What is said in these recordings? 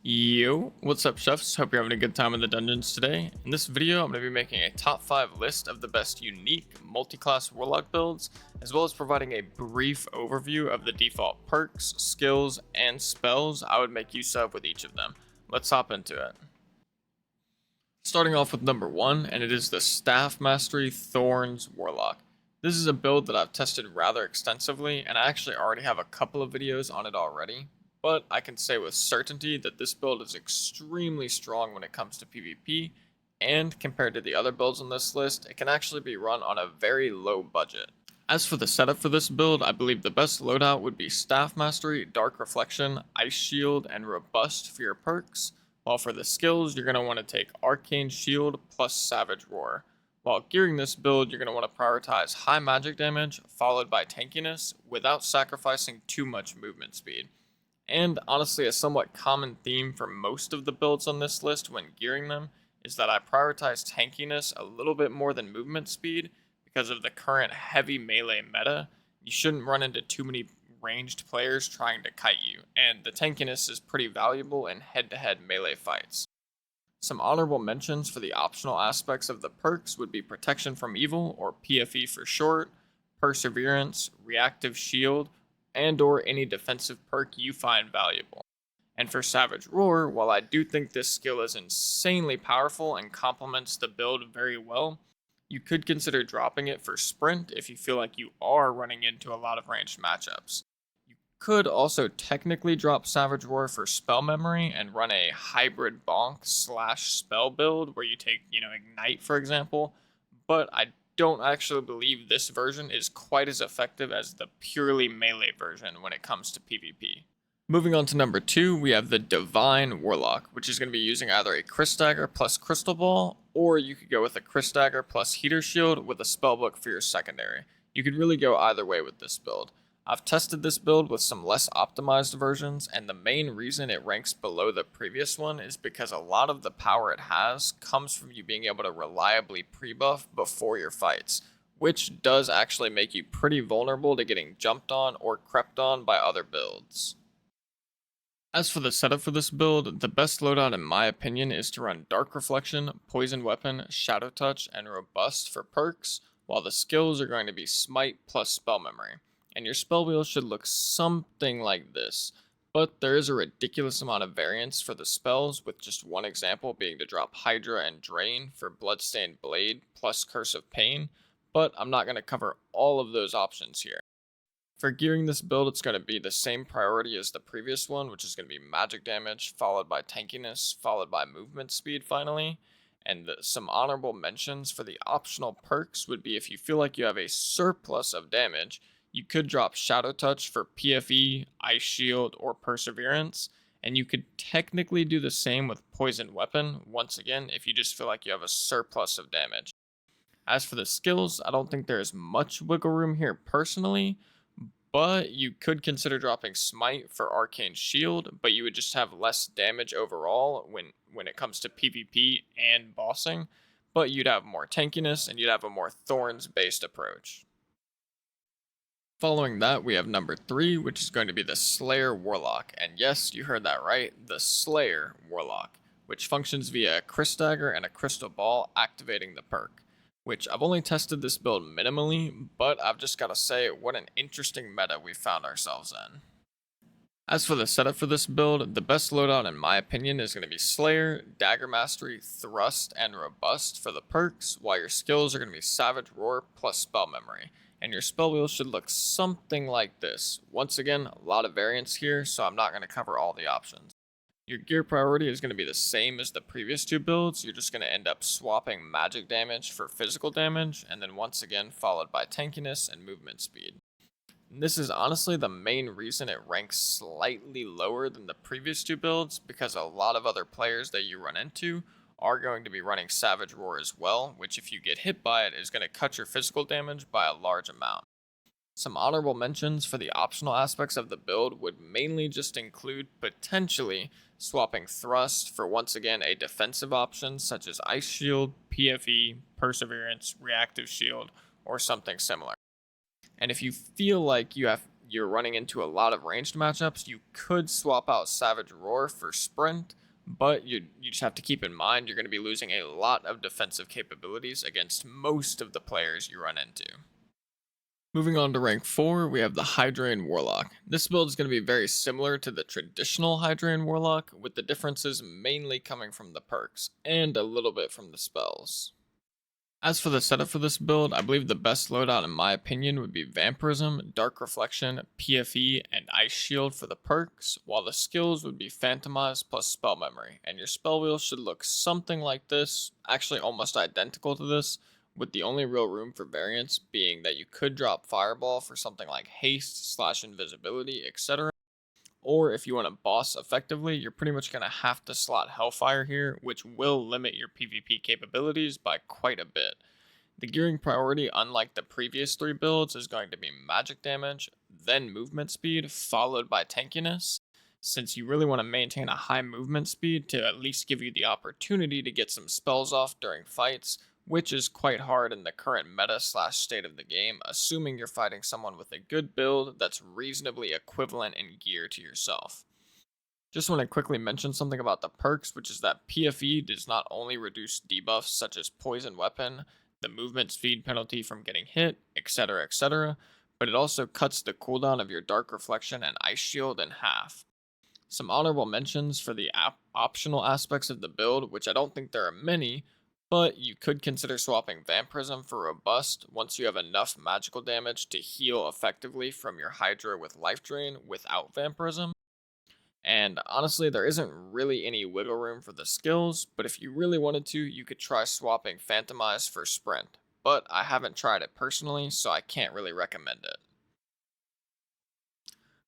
Yo, what's up chefs? Hope you're having a good time in the dungeons today. In this video, I'm going to be making a top 5 list of the best unique multi-class Warlock builds, as well as providing a brief overview of the default perks, skills, and spells I would make use of with each of them. Let's hop into it. Starting off with number 1, and it is the Staff Mastery Thorns Warlock. This is a build that I've tested rather extensively, and I actually already have a couple of videos on it already. But I can say with certainty that this build is extremely strong when it comes to PvP, and compared to the other builds on this list, it can actually be run on a very low budget. As for the setup for this build, I believe the best loadout would be Staff Mastery, Dark Reflection, Ice Shield, and Robust for your perks, while for the skills, you're going to want to take Arcane Shield plus Savage Roar. While gearing this build, you're going to want to prioritize high magic damage, followed by tankiness, without sacrificing too much movement speed. And honestly, a somewhat common theme for most of the builds on this list when gearing them is that I prioritize tankiness a little bit more than movement speed because of the current heavy melee meta. You shouldn't run into too many ranged players trying to kite you, and the tankiness is pretty valuable in head-to-head melee fights. Some honorable mentions for the optional aspects of the perks would be Protection from Evil, or PFE for short, Perseverance, Reactive Shield, and or any defensive perk you find valuable. And for Savage Roar, while I do think this skill is insanely powerful and complements the build very well, you could consider dropping it for Sprint if you feel like you are running into a lot of ranged matchups. You could also technically drop Savage Roar for Spell Memory and run a hybrid bonk slash spell build where you take, Ignite for example, but I don't actually believe this version is quite as effective as the purely melee version when it comes to PvP. Moving on to number 2, we have the Divine Warlock, which is going to be using either a Crit Dagger plus Crystal Ball, or you could go with a Crit Dagger plus Heater Shield with a spellbook for your secondary. You could really go either way with this build. I've tested this build with some less optimized versions, and the main reason it ranks below the previous one is because a lot of the power it has comes from you being able to reliably pre-buff before your fights, which does actually make you pretty vulnerable to getting jumped on or crept on by other builds. As for the setup for this build, the best loadout in my opinion is to run Dark Reflection, Poison Weapon, Shadow Touch, and Robust for perks, while the skills are going to be Smite plus Spell Memory. And your spell wheel should look something like this, but there is a ridiculous amount of variance for the spells, with just one example being to drop Hydra and Drain for Bloodstained Blade plus Curse of Pain, but I'm not going to cover all of those options here. For gearing this build, it's going to be the same priority as the previous one, which is going to be magic damage, followed by tankiness, followed by movement speed finally. And some honorable mentions for the optional perks would be if you feel like you have a surplus of damage, you could drop Shadow Touch for PFE, Ice Shield, or Perseverance, and you could technically do the same with Poison Weapon, once again, if you just feel like you have a surplus of damage. As for the skills, I don't think there is much wiggle room here personally, but you could consider dropping Smite for Arcane Shield, but you would just have less damage overall when it comes to PvP and bossing, but you'd have more tankiness and you'd have a more Thorns-based approach. Following that, we have number 3, which is going to be the Slayer Warlock. And yes, you heard that right, the Slayer Warlock, which functions via a Crit Dagger and a Crystal Ball activating the perk. Which I've only tested this build minimally, but I've just gotta say, what an interesting meta we found ourselves in. As for the setup for this build, the best loadout in my opinion is going to be Slayer, Dagger Mastery, Thrust, and Robust for the perks, while your skills are going to be Savage Roar plus Spell Memory. And your spell wheel should look something like this. Once again, a lot of variance here, so I'm not going to cover all the options. Your gear priority is going to be the same as the previous 2 builds. You're just going to end up swapping magic damage for physical damage, and then once again followed by tankiness and movement speed. And this is honestly the main reason it ranks slightly lower than the previous 2 builds, because a lot of other players that you run into are going to be running Savage Roar as well, which if you get hit by it is going to cut your physical damage by a large amount. Some honorable mentions for the optional aspects of the build would mainly just include potentially swapping Thrust for once again a defensive option such as Ice Shield, PFE, Perseverance, Reactive Shield, or something similar. And if you feel like you you're running into a lot of ranged matchups, you could swap out Savage Roar for Sprint, but you just have to keep in mind you're going to be losing a lot of defensive capabilities against most of the players you run into. Moving on to rank 4, we have the Hydraean Warlock. This build is going to be very similar to the traditional Hydraean Warlock, with the differences mainly coming from the perks, and a little bit from the spells. As for the setup for this build, I believe the best loadout in my opinion would be Vampirism, Dark Reflection, PFE, and Ice Shield for the perks, while the skills would be Phantomize plus Spell Memory, and your spell wheel should look something like this, actually almost identical to this, with the only real room for variance being that you could drop Fireball for something like Haste / Invisibility, etc. Or if you want to boss effectively, you're pretty much going to have to slot Hellfire here, which will limit your PvP capabilities by quite a bit. The gearing priority, unlike the previous 3 builds, is going to be magic damage, then movement speed, followed by tankiness, since you really want to maintain a high movement speed to at least give you the opportunity to get some spells off during fights, which is quite hard in the current meta / state of the game, assuming you're fighting someone with a good build that's reasonably equivalent in gear to yourself. Just want to quickly mention something about the perks, which is that PFE does not only reduce debuffs such as Poison Weapon, the movement speed penalty from getting hit, etc., but it also cuts the cooldown of your Dark Reflection and Ice Shield in half. Some honorable mentions for the optional aspects of the build, which I don't think there are many, but you could consider swapping Vampirism for Robust once you have enough magical damage to heal effectively from your Hydra with Life Drain without Vampirism. And honestly, there isn't really any wiggle room for the skills, but if you really wanted to, you could try swapping Phantomize for Sprint. But I haven't tried it personally, so I can't really recommend it.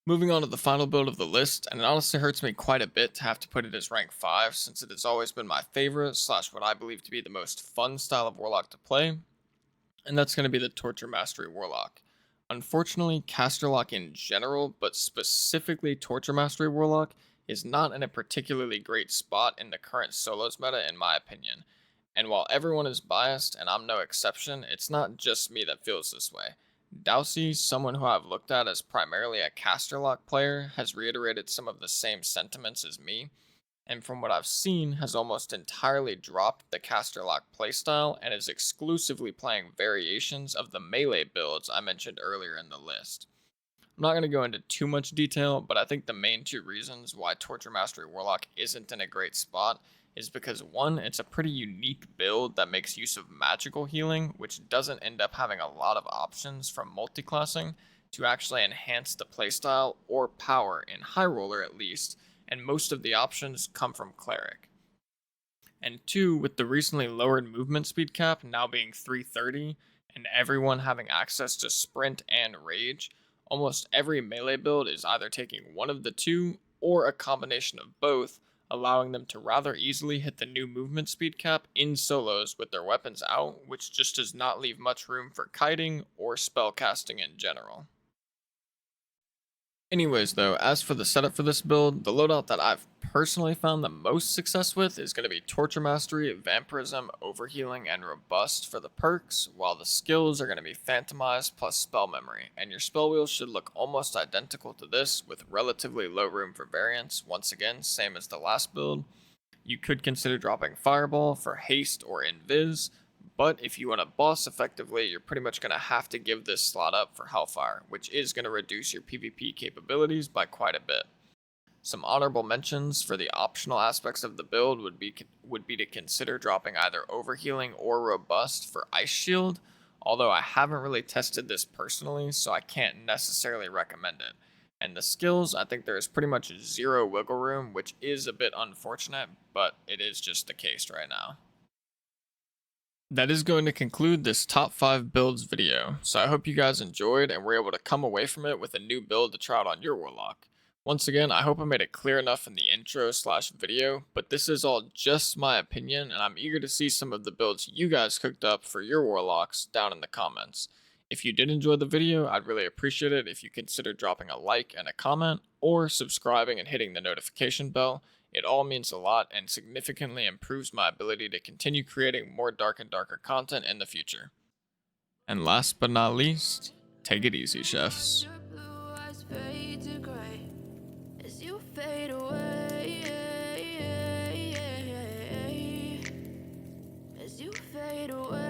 Moving on to the final build of the list, and it honestly hurts me quite a bit to have to put it as rank 5 since it has always been my favorite / what I believe to be the most fun style of Warlock to play, and that's going to be the Torture Mastery Warlock. Unfortunately, Caster Lock in general, but specifically Torture Mastery Warlock, is not in a particularly great spot in the current solos meta in my opinion. And while everyone is biased, and I'm no exception, it's not just me that feels this way. Dowsey, someone who I've looked at as primarily a Caster Lock player, has reiterated some of the same sentiments as me, and from what I've seen, has almost entirely dropped the Caster Lock playstyle and is exclusively playing variations of the melee builds I mentioned earlier in the list. I'm not going to go into too much detail, but I think the main 2 reasons why Torture Mastery Warlock isn't in a great spot is because 1, it's a pretty unique build that makes use of magical healing, which doesn't end up having a lot of options from multiclassing to actually enhance the playstyle or power in High Roller at least, and most of the options come from Cleric. And 2, with the recently lowered movement speed cap now being 330, and everyone having access to Sprint and Rage, almost every melee build is either taking one of the 2 or a combination of both, allowing them to rather easily hit the new movement speed cap in solos with their weapons out, which just does not leave much room for kiting or spellcasting in general. Anyways though, as for the setup for this build, the loadout that I've personally found the most success with is going to be Torture Mastery, Vampirism, Overhealing, and Robust for the perks, while the skills are going to be Phantomize plus Spell Memory, and your spell wheel should look almost identical to this with relatively low room for variance, once again same as the last build. You could consider dropping Fireball for Haste or Invis, but if you want to boss effectively, you're pretty much going to have to give this slot up for Hellfire, which is going to reduce your PvP capabilities by quite a bit. Some honorable mentions for the optional aspects of the build would be to consider dropping either Overhealing or Robust for Ice Shield, although I haven't really tested this personally, so I can't necessarily recommend it. And the skills, I think there is pretty much 0 wiggle room, which is a bit unfortunate, but it is just the case right now. That is going to conclude this top 5 builds video, so I hope you guys enjoyed and were able to come away from it with a new build to try out on your Warlock. Once again, I hope I made it clear enough in the intro / video, but this is all just my opinion, and I'm eager to see some of the builds you guys cooked up for your Warlocks down in the comments. If you did enjoy the video, I'd really appreciate it if you consider dropping a like and a comment, or subscribing and hitting the notification bell. It all means a lot and significantly improves my ability to continue creating more dark and darker content in the future. And last but not least, take it easy, chefs. skies fade to gray as you fade away. As you fade away.